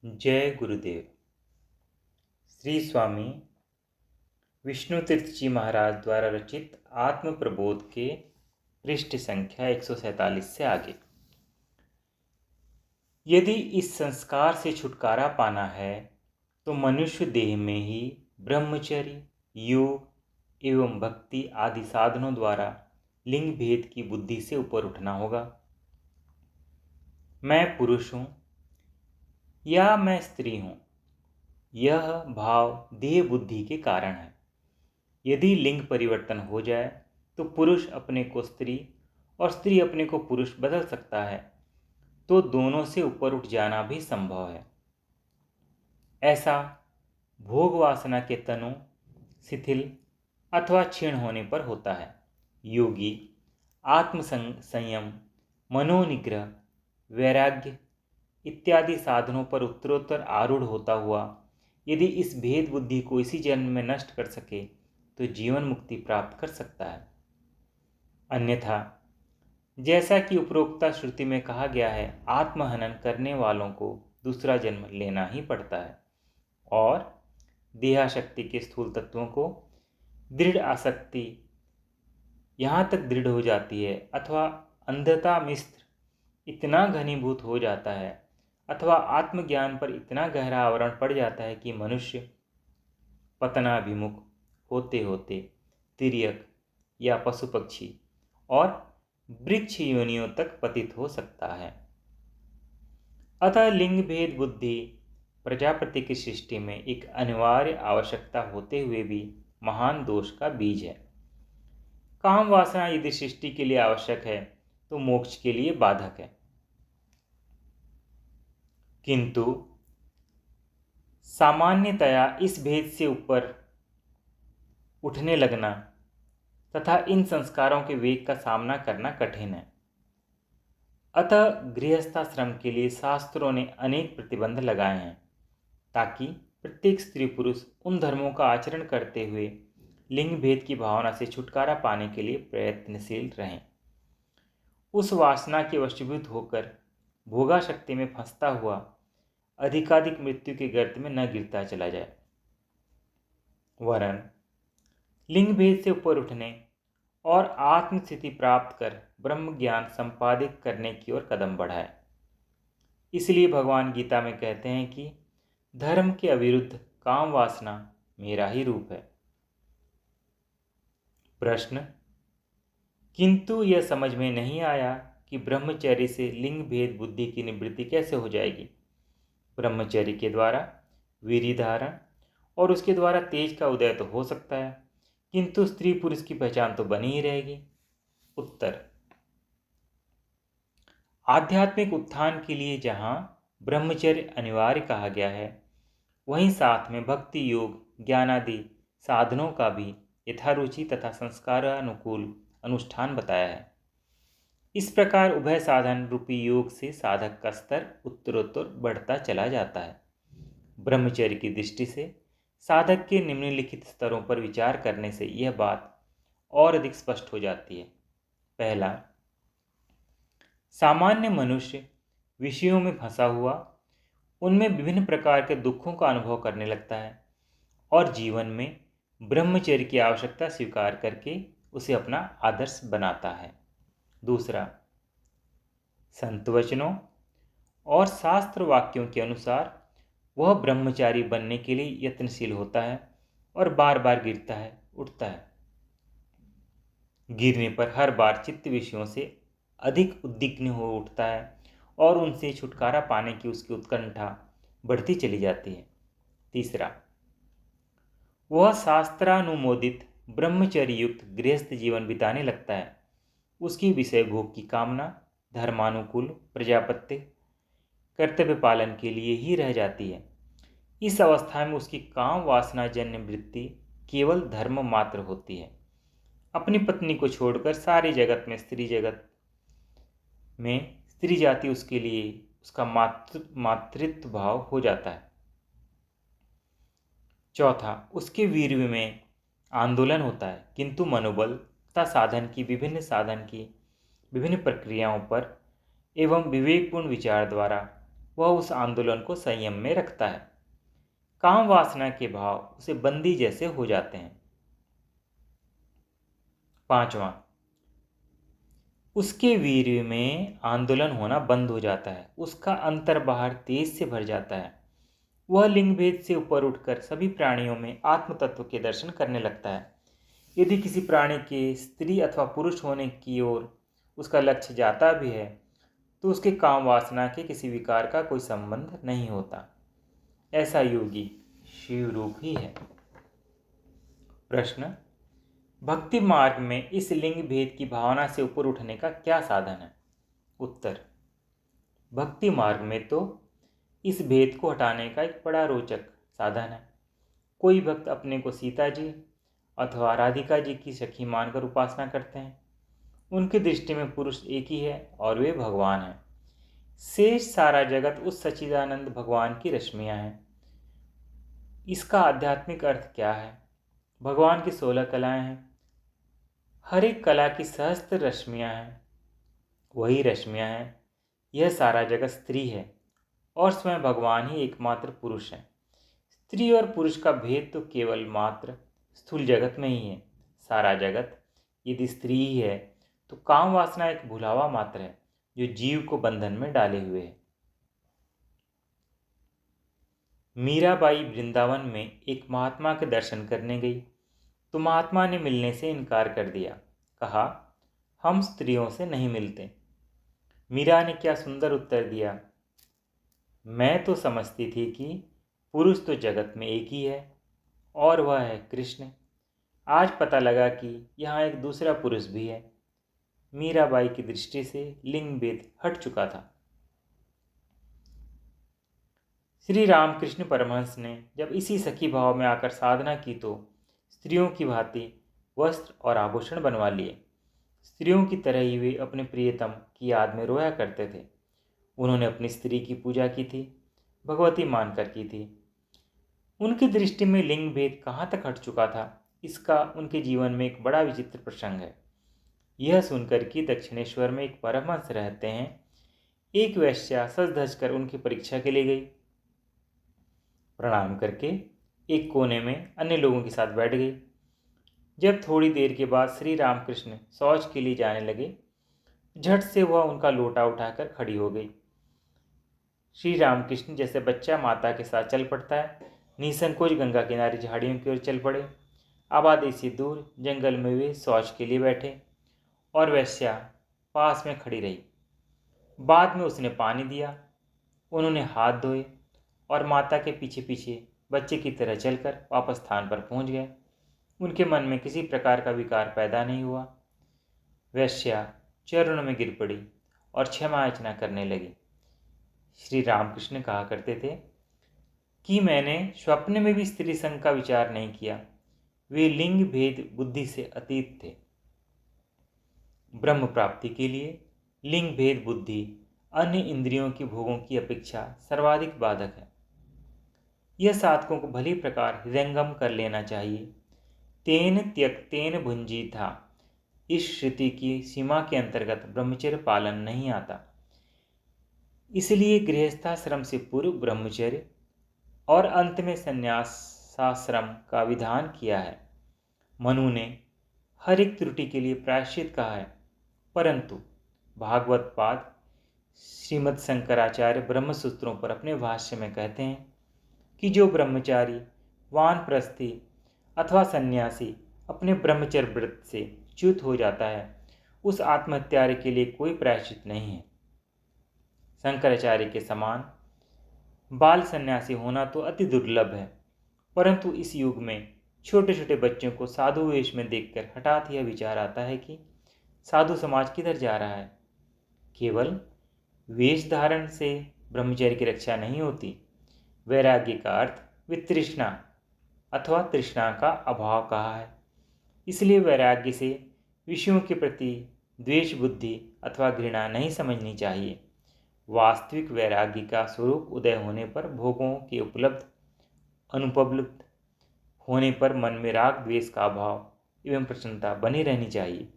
जय गुरुदेव। श्री स्वामी विष्णु तीर्थ जी महाराज द्वारा रचित आत्म प्रबोध के पृष्ठ संख्या 147 से आगे। यदि इस संस्कार से छुटकारा पाना है तो मनुष्य देह में ही ब्रह्मचर्य, योग एवं भक्ति आदि साधनों द्वारा लिंग भेद की बुद्धि से ऊपर उठना होगा। मैं पुरुष हूँ या मैं स्त्री हूँ, यह भाव देह बुद्धि के कारण है। यदि लिंग परिवर्तन हो जाए तो पुरुष अपने को स्त्री और स्त्री अपने को पुरुष बदल सकता है, तो दोनों से ऊपर उठ जाना भी संभव है। ऐसा भोग वासना के तनु शिथिल अथवा क्षीण होने पर होता है। योगी आत्म संयम, मनोनिग्रह, वैराग्य इत्यादि साधनों पर उत्तरोत्तर आरूढ़ होता हुआ यदि इस भेद बुद्धि को इसी जन्म में नष्ट कर सके तो जीवन मुक्ति प्राप्त कर सकता है। अन्यथा जैसा कि उपरोक्ता श्रुति में कहा गया है, आत्महनन करने वालों को दूसरा जन्म लेना ही पड़ता है और देहाशक्ति के स्थूल तत्वों को दृढ़ आसक्ति यहाँ तक दृढ़ हो जाती है अथवा अंधता मिस्त्र इतना घनीभूत हो जाता है अथवा आत्मज्ञान पर इतना गहरा आवरण पड़ जाता है कि मनुष्य पतनाभिमुख होते होते तिर्यक या पशु पक्षी और वृक्ष योनियों तक पतित हो सकता है। अतः लिंग भेद बुद्धि प्रजापति की सृष्टि में एक अनिवार्य आवश्यकता होते हुए भी महान दोष का बीज है। काम वासना यदि सृष्टि के लिए आवश्यक है तो मोक्ष के लिए बाधक है, किंतु सामान्यतया इस भेद से ऊपर उठने लगना तथा इन संस्कारों के वेग का सामना करना कठिन है। अतः गृहस्थाश्रम के लिए शास्त्रों ने अनेक प्रतिबंध लगाए हैं ताकि प्रत्येक स्त्री पुरुष उन धर्मों का आचरण करते हुए लिंग भेद की भावना से छुटकारा पाने के लिए प्रयत्नशील रहें। उस वासना के वशीभूत होकर भोगाशक्ति में फंसता हुआ अधिकाधिक मृत्यु के गर्त में न गिरता चला जाए, वरन लिंग भेद से ऊपर उठने और आत्मस्थिति प्राप्त कर ब्रह्म ज्ञान संपादित करने की ओर कदम बढ़ाए। इसलिए भगवान गीता में कहते हैं कि धर्म के अविरुद्ध काम वासना मेरा ही रूप है। प्रश्न: किंतु यह समझ में नहीं आया कि ब्रह्मचर्य से लिंग भेद बुद्धि की निवृत्ति कैसे हो जाएगी। ब्रह्मचर्य के द्वारा वीर्य धारण और उसके द्वारा तेज का उदय तो हो सकता है, किंतु स्त्री पुरुष की पहचान तो बनी ही रहेगी। उत्तर: आध्यात्मिक उत्थान के लिए जहाँ ब्रह्मचर्य अनिवार्य कहा गया है, वहीं साथ में भक्ति योग ज्ञानादि साधनों का भी यथारुचि तथा संस्कारानुकूल अनुष्ठान बताया है। इस प्रकार उभय साधन रूपी योग से साधक का स्तर उत्तरोत्तर बढ़ता चला जाता है। ब्रह्मचर्य की दृष्टि से साधक के निम्नलिखित स्तरों पर विचार करने से यह बात और अधिक स्पष्ट हो जाती है। पहला, सामान्य मनुष्य विषयों में फंसा हुआ उनमें विभिन्न प्रकार के दुखों का अनुभव करने लगता है और जीवन में ब्रह्मचर्य की आवश्यकता स्वीकार करके उसे अपना आदर्श बनाता है। दूसरा, संत वचनों और शास्त्र वाक्यों के अनुसार वह ब्रह्मचारी बनने के लिए यत्नशील होता है और बार बार गिरता है, उठता है। गिरने पर हर बार चित्त विषयों से अधिक उद्विग्न हो उठता है और उनसे छुटकारा पाने की उसकी उत्कंठा बढ़ती चली जाती है। तीसरा, वह शास्त्रानुमोदित ब्रह्मचर्य युक्त गृहस्थ जीवन बिताने लगता है। उसकी विषय भोग की कामना धर्मानुकूल प्रजापत्य कर्तव्य पालन के लिए ही रह जाती है। इस अवस्था में उसकी काम वासना जन्य वृत्ति केवल धर्म मात्र होती है। अपनी पत्नी को छोड़कर सारे जगत में स्त्री जाति उसके लिए उसका मातृत्व भाव हो जाता है। चौथा, उसके वीर्य में आंदोलन होता है, किंतु मनोबल तथा साधन की विभिन्न प्रक्रियाओं पर एवं विवेकपूर्ण विचार द्वारा वह उस आंदोलन को संयम में रखता है। काम वासना के भाव उसे बंदी जैसे हो जाते हैं। 5वां, उसके वीर्य में आंदोलन होना बंद हो जाता है। उसका अंतर बाहर तेज से भर जाता है। वह लिंग भेद से ऊपर उठकर सभी प्राणियों में आत्म तत्व के दर्शन करने लगता है। यदि किसी प्राणी के स्त्री अथवा पुरुष होने की ओर उसका लक्ष्य जाता भी है तो उसके काम वासना के किसी विकार का कोई संबंध नहीं होता। ऐसा योगी शिव रूप ही है। प्रश्न, भक्ति मार्ग में इस लिंग भेद की भावना से ऊपर उठने का क्या साधन है? उत्तर, भक्ति मार्ग में तो इस भेद को हटाने का एक बड़ा रोचक साधन है। कोई भक्त अपने को सीता जी अथवा राधिका जी की सखी मानकर उपासना करते हैं। उनकी दृष्टि में पुरुष एक ही है और वे भगवान हैं। शेष सारा जगत उस सच्चिदानंद भगवान की रश्मियां हैं। इसका आध्यात्मिक अर्थ क्या है? भगवान की 16 कलाएं हैं। हर एक कला की सहस्त्र रश्मियां हैं। वही रश्मियां हैं। यह सारा जगत स्त्री है और स्वयं भगवान ही एकमात्र पुरुष है। स्त्री और पुरुष का भेद तो केवल मात्र स्थूल जगत में ही है। सारा जगत यदि स्त्री ही है तो काम वासना एक भुलावा मात्र है जो जीव को बंधन में डाले हुए है। मीराबाई वृंदावन में एक महात्मा के दर्शन करने गई तो महात्मा ने मिलने से इनकार कर दिया। कहा, हम स्त्रियों से नहीं मिलते। मीरा ने क्या सुंदर उत्तर दिया, मैं तो समझती थी कि पुरुष तो जगत में एक ही है और वह है कृष्ण। आज पता लगा कि यहाँ एक दूसरा पुरुष भी है। मीराबाई की दृष्टि से लिंग भेद हट चुका था। श्री रामकृष्ण परमहंस ने जब इसी सखी भाव में आकर साधना की तो स्त्रियों की भांति वस्त्र और आभूषण बनवा लिए। स्त्रियों की तरह ही वे अपने प्रियतम की याद में रोया करते थे। उन्होंने अपनी स्त्री की पूजा की थी, भगवती मानकर की थी। उनकी दृष्टि में लिंग भेद कहाँ तक हट चुका था, इसका उनके जीवन में एक बड़ा विचित्र प्रसंग है। यह सुनकर कि दक्षिणेश्वर में एक परमहंस रहते हैं, एक वेश्या सज धज कर उनकी परीक्षा के लिए गई। प्रणाम करके एक कोने में अन्य लोगों के साथ बैठ गई। जब थोड़ी देर के बाद श्री रामकृष्ण शौच के लिए जाने लगे, झट से वह उनका लोटा उठाकर खड़ी हो गई। श्री रामकृष्ण जैसे बच्चा माता के साथ चल पड़ता है, निसंकोच गंगा किनारे झाड़ियों की ओर चल पड़े। आबादी से दूर जंगल में वे शौच के लिए बैठे और वेश्या पास में खड़ी रही। बाद में उसने पानी दिया। उन्होंने हाथ धोए और माता के पीछे पीछे बच्चे की तरह चलकर वापस स्थान पर पहुंच गए। उनके मन में किसी प्रकार का विकार पैदा नहीं हुआ। वेश्या चरणों में गिर पड़ी और क्षमा याचना करने लगी। श्री रामकृष्ण कहा करते थे कि मैंने स्वप्न में भी स्त्री संग का विचार नहीं किया। वे लिंग भेद बुद्धि से अतीत थे। ब्रह्म प्राप्ति के लिए लिंग भेद बुद्धि अन्य इंद्रियों की भोगों की अपेक्षा सर्वाधिक बाधक है। यह साधकों को भली प्रकार हृदयंगम कर लेना चाहिए। तेन त्यक्तेन भुंजी था, इस श्रुति की सीमा के अंतर्गत ब्रह्मचर्य पालन नहीं आता। इसलिए गृहस्थाश्रम से पूर्व ब्रह्मचर्य और अंत में संन्यासाश्रम का विधान किया है। मनु ने हर एक त्रुटि के लिए प्रायश्चित कहा है, परंतु भागवत पाद श्रीमद् शंकराचार्य ब्रह्मसूत्रों पर अपने भाष्य में कहते हैं कि जो ब्रह्मचारी, वानप्रस्थी अथवा सन्यासी अपने ब्रह्मचर्य व्रत से च्युत हो जाता है, उस आत्महत्यारे के लिए कोई प्रायश्चित नहीं है। शंकराचार्य के समान बाल सन्यासी होना तो अति दुर्लभ है, परंतु इस युग में छोटे छोटे बच्चों को साधु वेश में देखकर हठात यह विचार आता है कि साधु समाज किधर जा रहा है। केवल वेश धारण से ब्रह्मचर्य की रक्षा नहीं होती। वैराग्य का अर्थ वितृष्णा अथवा तृष्णा का अभाव कहा है। इसलिए वैराग्य से विषयों के प्रति द्वेष बुद्धि अथवा घृणा नहीं समझनी चाहिए। वास्तविक वैराग्य का स्वरूप उदय होने पर भोगों के अनुपलब्ध होने पर मन में राग द्वेष का अभाव एवं प्रसन्नता बनी रहनी चाहिए।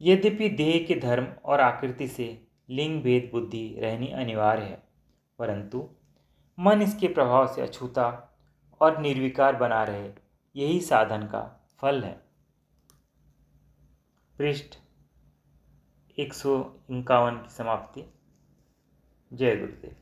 यद्यपि देह के धर्म और आकृति से लिंग भेद बुद्धि रहनी अनिवार्य है, परंतु मन इसके प्रभाव से अछूता और निर्विकार बना रहे, यही साधन का फल है। पृष्ठ 151 की समाप्ति। जय गुरुदेव।